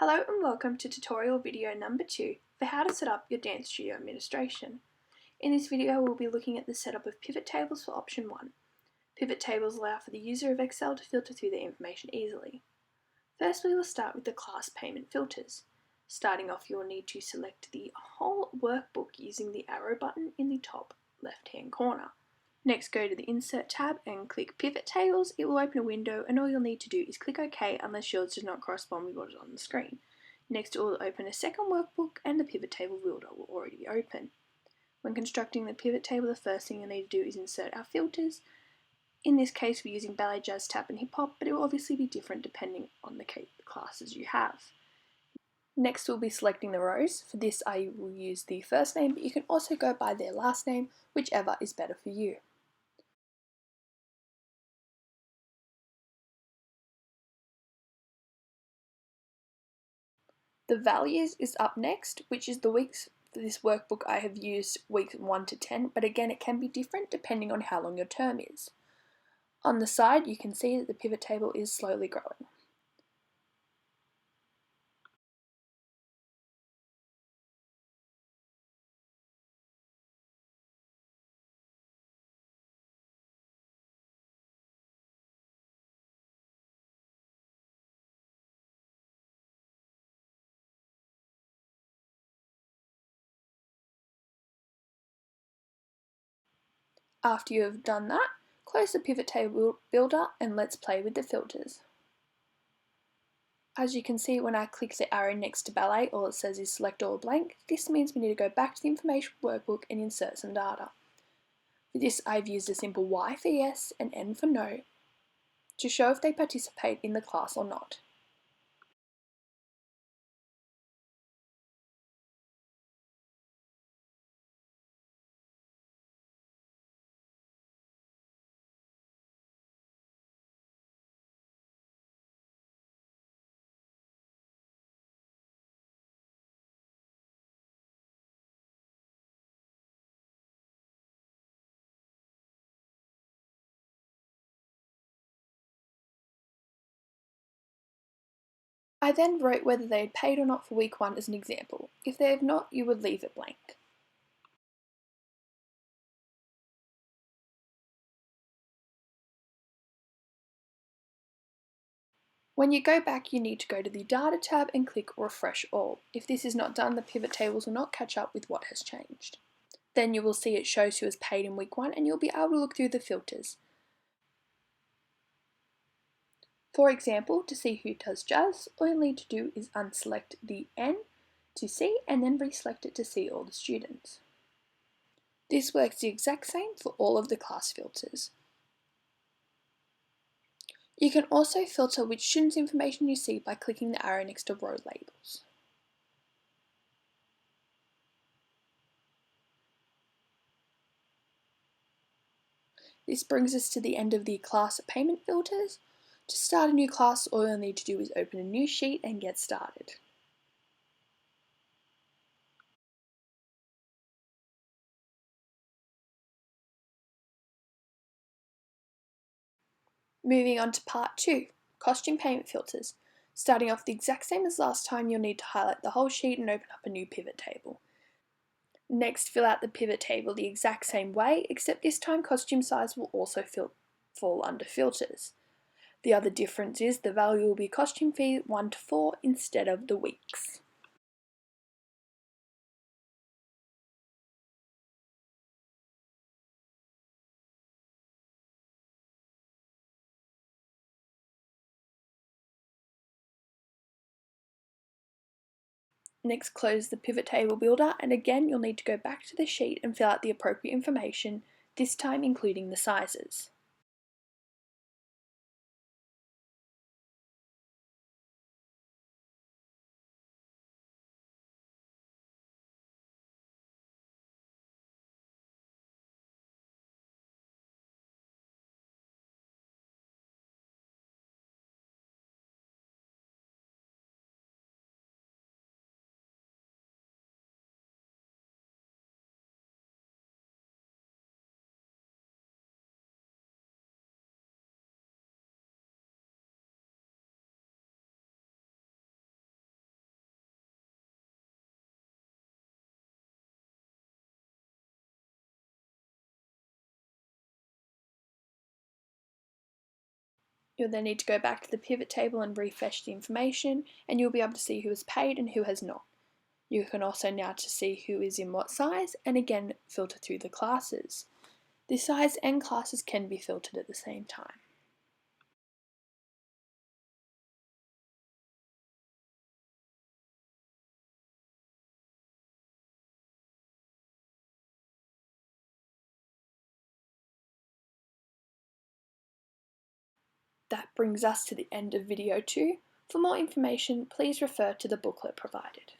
Hello and welcome to tutorial video number 2 for how to set up your Dance Studio administration. In this video we'll be looking at the setup of pivot tables for option 1. Pivot tables allow for the user of Excel to filter through their information easily. First we will start with the class payment filters. Starting off you will need to select the whole workbook using the arrow button in the top left hand corner. Next go to the Insert tab and click Pivot Tables. It will open a window and all you'll need to do is click OK unless yours does not correspond with what is on the screen. Next it will open a second workbook and the pivot table builder will already be open. When constructing the pivot table, the first thing you'll need to do is insert our filters. In this case we're using ballet, jazz, tap and hip hop, but it will obviously be different depending on the classes you have. Next we'll be selecting the rows. For this I will use the first name, but you can also go by their last name, whichever is better for you. The values is up next, which is the weeks. For this workbook I have used weeks 1 to 10, but again it can be different depending on how long your term is. On the side you can see that the pivot table is slowly growing. After you have done that, close the pivot table builder and let's play with the filters. As you can see, when I click the arrow next to ballet, all it says is select all blank. This means we need to go back to the information workbook and insert some data. For this I've used a simple Y for yes and N for no to show if they participate in the class or not. I then wrote whether they had paid or not for week 1 as an example. If they have not, you would leave it blank. When you go back, you need to go to the Data tab and click Refresh All. If this is not done, the pivot tables will not catch up with what has changed. Then you will see it shows who has paid in week 1 and you'll be able to look through the filters. For example, to see who does jazz, all you'll need to do is unselect the N to see and then reselect it to see all the students. This works the exact same for all of the class filters. You can also filter which students' information you see by clicking the arrow next to row labels. This brings us to the end of the class payment filters. To start a new class, all you'll need to do is open a new sheet and get started. Moving on to part 2, costume payment filters. Starting off the exact same as last time, you'll need to highlight the whole sheet and open up a new pivot table. Next, fill out the pivot table the exact same way, except this time costume size will also fall under filters. The other difference is the value will be costume fee 1 to 4 instead of the weeks. Next, close the pivot table builder and again you'll need to go back to the sheet and fill out the appropriate information, this time including the sizes. You'll then need to go back to the pivot table and refresh the information, and you'll be able to see who has paid and who has not. You can also now to see who is in what size, and again filter through the classes. The size and classes can be filtered at the same time. That brings us to the end of video 2. For more information, please refer to the booklet provided.